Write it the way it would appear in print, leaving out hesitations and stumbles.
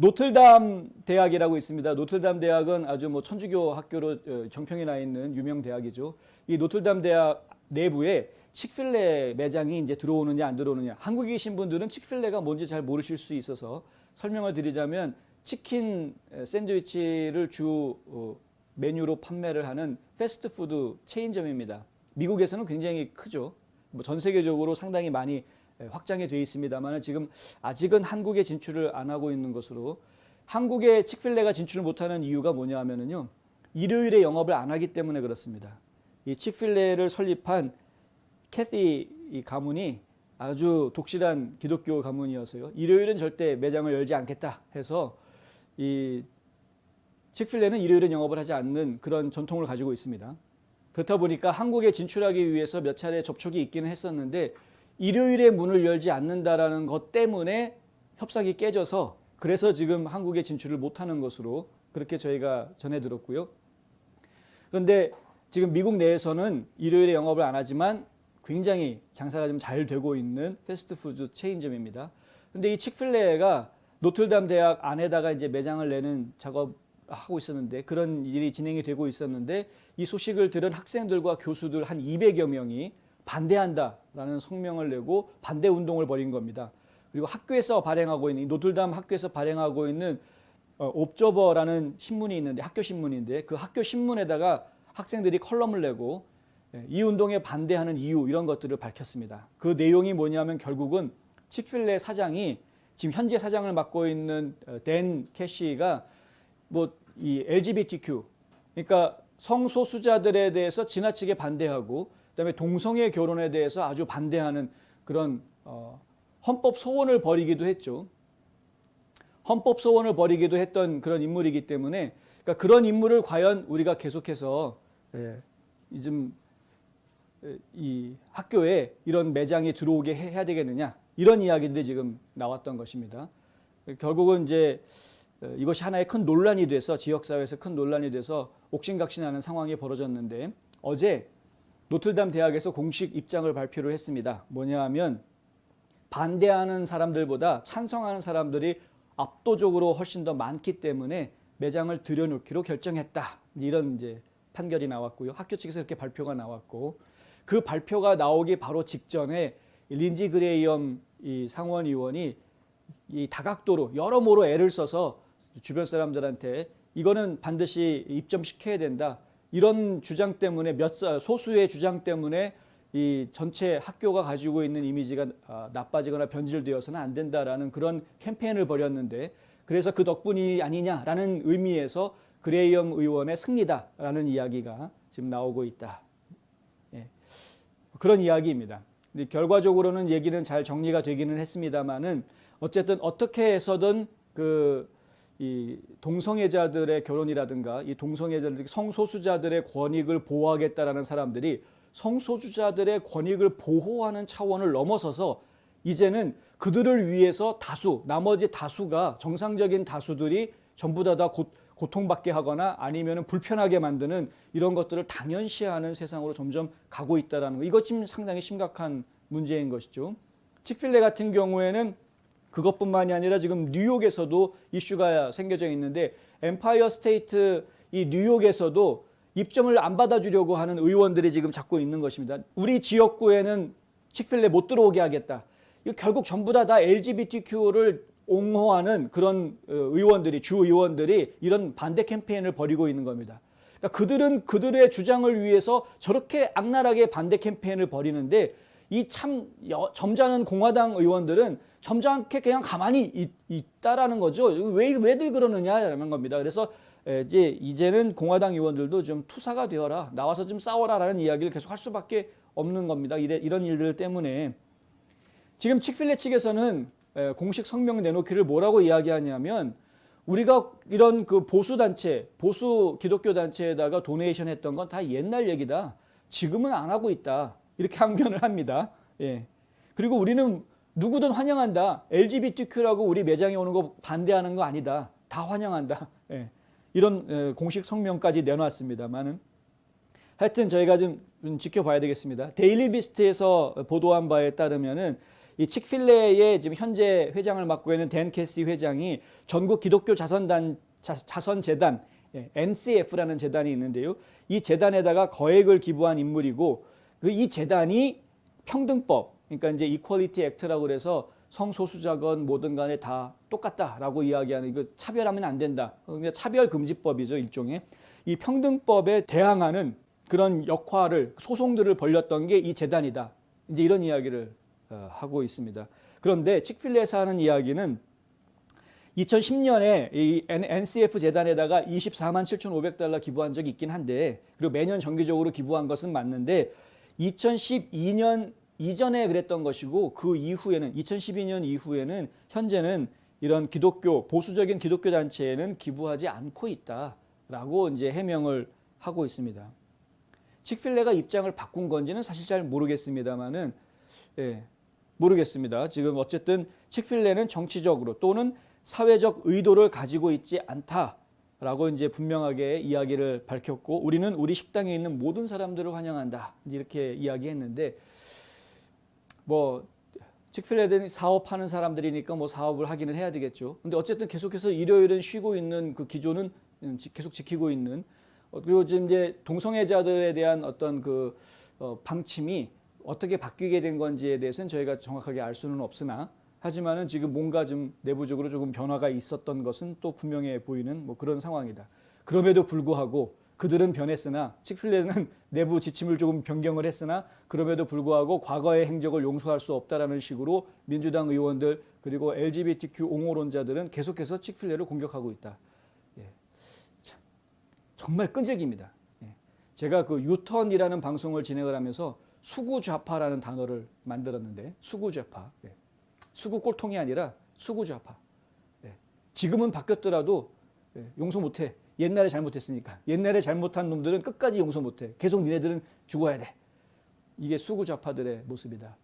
노틀담 대학이라고 있습니다. 노틀담 대학은 아주 뭐 천주교 학교로 정평이 나 있는 유명 대학이죠. 이 노틀담 대학 내부에 칙필레 매장이 이제 들어오느냐 안 들어오느냐. 한국에 계신 분들은 칙필레가 뭔지 잘 모르실 수 있어서 설명을 드리자면 치킨 샌드위치를 주 메뉴로 판매를 하는 패스트푸드 체인점입니다. 미국에서는 굉장히 크죠. 뭐 전 세계적으로 상당히 많이 확장이 되어 있습니다만 지금 아직은 한국에 진출을 안 하고 있는 것으로 한국에 칙필레가 진출을 못하는 이유가 뭐냐 하면은요. 일요일에 영업을 안 하기 때문에 그렇습니다. 이 칙필레를 설립한 캐티 이 가문이 아주 독실한 기독교 가문이어서요. 일요일은 절대 매장을 열지 않겠다 해서 이 칙필레는 일요일은 영업을 하지 않는 그런 전통을 가지고 있습니다. 그렇다 보니까 한국에 진출하기 위해서 몇 차례 접촉이 있기는 했었는데 일요일에 문을 열지 않는다라는 것 때문에 협상이 깨져서 그래서 지금 한국에 진출을 못하는 것으로 그렇게 저희가 전해 들었고요. 그런데 지금 미국 내에서는 일요일에 영업을 안 하지만 굉장히 장사가 좀 잘 되고 있는 패스트푸드 체인점입니다. 그런데 이 칙필레가 노틀담 대학 안에다가 이제 매장을 내는 작업을 하고 있었는데 그런 일이 진행이 되고 있었는데 이 소식을 들은 학생들과 교수들 한 200여 명이 반대한다라는 성명을 내고 반대 운동을 벌인 겁니다. 그리고 학교에서 발행하고 있는 노틀담 학교에서 발행하고 있는 옵저버라는 신문이 있는데 학교 신문인데 그 학교 신문에다가 학생들이 컬럼을 내고 이 운동에 반대하는 이유 이런 것들을 밝혔습니다. 그 내용이 뭐냐면 결국은 칙필레 사장이 지금 현재 사장을 맡고 있는 댄 캐시가 뭐 이 LGBTQ 그러니까 성소수자들에 대해서 지나치게 반대하고 그다음에 동성애 결혼에 대해서 아주 반대하는 그런 헌법 소원을 벌이기도 했죠. 헌법 소원을 벌이기도 했던 그런 인물이기 때문에 그러니까 그런 인물을 과연 우리가 계속해서 좀 이 학교에 이런 매장이 들어오게 해야 되겠느냐 이런 이야기들이 지금 나왔던 것입니다. 결국은 이제 이것이 하나의 큰 논란이 돼서 지역사회에서 큰 논란이 돼서 옥신각신하는 상황이 벌어졌는데 어제 노틀담 대학에서 공식 입장을 발표를 했습니다. 뭐냐 하면 반대하는 사람들보다 찬성하는 사람들이 압도적으로 훨씬 더 많기 때문에 매장을 들여놓기로 결정했다. 이런 이제 판결이 나왔고요. 학교 측에서 이렇게 발표가 나왔고 그 발표가 나오기 바로 직전에 린지 그레이엄 이 상원의원이 이 다각도로 여러모로 애를 써서 주변 사람들한테 이거는 반드시 입점시켜야 된다. 이런 주장 때문에 소수의 주장 때문에 이 전체 학교가 가지고 있는 이미지가 나빠지거나 변질되어서는 안 된다라는 그런 캠페인을 벌였는데 그래서 그 덕분이 아니냐라는 의미에서 그레이엄 의원의 승리다라는 이야기가 지금 나오고 있다. 예. 그런 이야기입니다. 근데 결과적으로는 얘기는 잘 정리가 되기는 했습니다만은 어쨌든 어떻게 해서든 이 동성애자들의 결혼이라든가 이 동성애자들 성소수자들의 권익을 보호하겠다라는 사람들이 성소수자들의 권익을 보호하는 차원을 넘어서서 이제는 그들을 위해서 나머지 다수가 정상적인 다수들이 전부 다 고통받게 하거나 아니면 불편하게 만드는 이런 것들을 당연시하는 세상으로 점점 가고 있다는 거. 이것 지금 상당히 심각한 문제인 것이죠. 칙필레 같은 경우에는 그것뿐만이 아니라 지금 뉴욕에서도 이슈가 생겨져 있는데 엠파이어 스테이트 이 뉴욕에서도 입점을 안 받아주려고 하는 의원들이 지금 잡고 있는 것입니다. 우리 지역구에는 칙필레 못 들어오게 하겠다. 이거 결국 전부 다 LGBTQ를 옹호하는 그런 의원들이 주 의원들이 이런 반대 캠페인을 벌이고 있는 겁니다. 그러니까 그들은 그들의 주장을 위해서 저렇게 악랄하게 반대 캠페인을 벌이는데 이 참 점잖은 공화당 의원들은 점잖게 그냥 가만히 있다라는 거죠. 왜들 그러느냐라는 겁니다. 그래서 이제는 공화당 의원들도 좀 투사가 되어라, 나와서 좀 싸워라라는 이야기를 계속 할 수밖에 없는 겁니다. 이런 일들 때문에 지금 칙필레 측에서는 공식 성명 내놓기를 뭐라고 이야기하냐면 우리가 이런 그 보수 기독교 단체에다가 도네이션 했던 건 다 옛날 얘기다. 지금은 안 하고 있다. 이렇게 항변을 합니다. 예. 그리고 우리는 누구든 환영한다. LGBTQ라고 우리 매장에 오는 거 반대하는 거 아니다. 다 환영한다. 예. 이런 공식 성명까지 내놨습니다만은 하여튼 저희가 좀 지켜봐야 되겠습니다. 데일리 비스트에서 보도한 바에 따르면은 이 칙필레의 지금 현재 회장을 맡고 있는 댄 캐시 회장이 전국 기독교 자선재단 NCF라는 재단이 있는데요. 이 재단에다가 거액을 기부한 인물이고 이 재단이 평등법, 그러니까 이제 이퀄리티 액트라고 그래서 성소수자건 뭐든 간에 다 똑같다라고 이야기하는 이거 차별하면 안 된다. 그러니까 차별금지법이죠, 일종의. 이 평등법에 대항하는 그런 역할을 소송들을 벌였던 게 이 재단이다. 이제 이런 이야기를 하고 있습니다. 그런데 칙필레에서 하는 이야기는 2010년에 이 NCF 재단에다가 24만 7,500달러 기부한 적이 있긴 한데, 그리고 매년 정기적으로 기부한 것은 맞는데 2012년 이전에 그랬던 것이고 그 이후에는 2012년 이후에는 현재는 이런 기독교 보수적인 기독교 단체에는 기부하지 않고 있다라고 이제 해명을 하고 있습니다. 칙필레가 입장을 바꾼 건지는 사실 잘 모르겠습니다만은 모르겠습니다. 지금 어쨌든 칙필레는 정치적으로 또는 사회적 의도를 가지고 있지 않다라고 이제 분명하게 이야기를 밝혔고 우리는 우리 식당에 있는 모든 사람들을 환영한다 이렇게 이야기했는데 뭐 칙필레는 사업하는 사람들이니까 뭐 사업을 하기는 해야 되겠죠. 근데 어쨌든 계속해서 일요일은 쉬고 있는 그 기조는 계속 지키고 있는 그리고 지금 이제 동성애자들에 대한 어떤 그 방침이 어떻게 바뀌게 된 건지에 대해서는 저희가 정확하게 알 수는 없으나 하지만은 지금 뭔가 좀 내부적으로 조금 변화가 있었던 것은 또 분명해 보이는 뭐 그런 상황이다. 그럼에도 불구하고 그들은 변했으나 칙필레는 내부 지침을 조금 변경을 했으나 그럼에도 불구하고 과거의 행적을 용서할 수 없다라는 식으로 민주당 의원들 그리고 LGBTQ 옹호론자들은 계속해서 칙필레를 공격하고 있다. 참, 정말 끈질깁니다. 제가 그 유턴이라는 방송을 진행을 하면서 수구좌파라는 단어를 만들었는데 수구좌파. 수구 꼴통이 아니라 수구좌파. 지금은 바뀌었더라도 용서 못해. 옛날에 잘못했으니까. 옛날에 잘못한 놈들은 끝까지 용서 못해. 계속 니네들은 죽어야 돼. 이게 수구좌파들의 모습이다.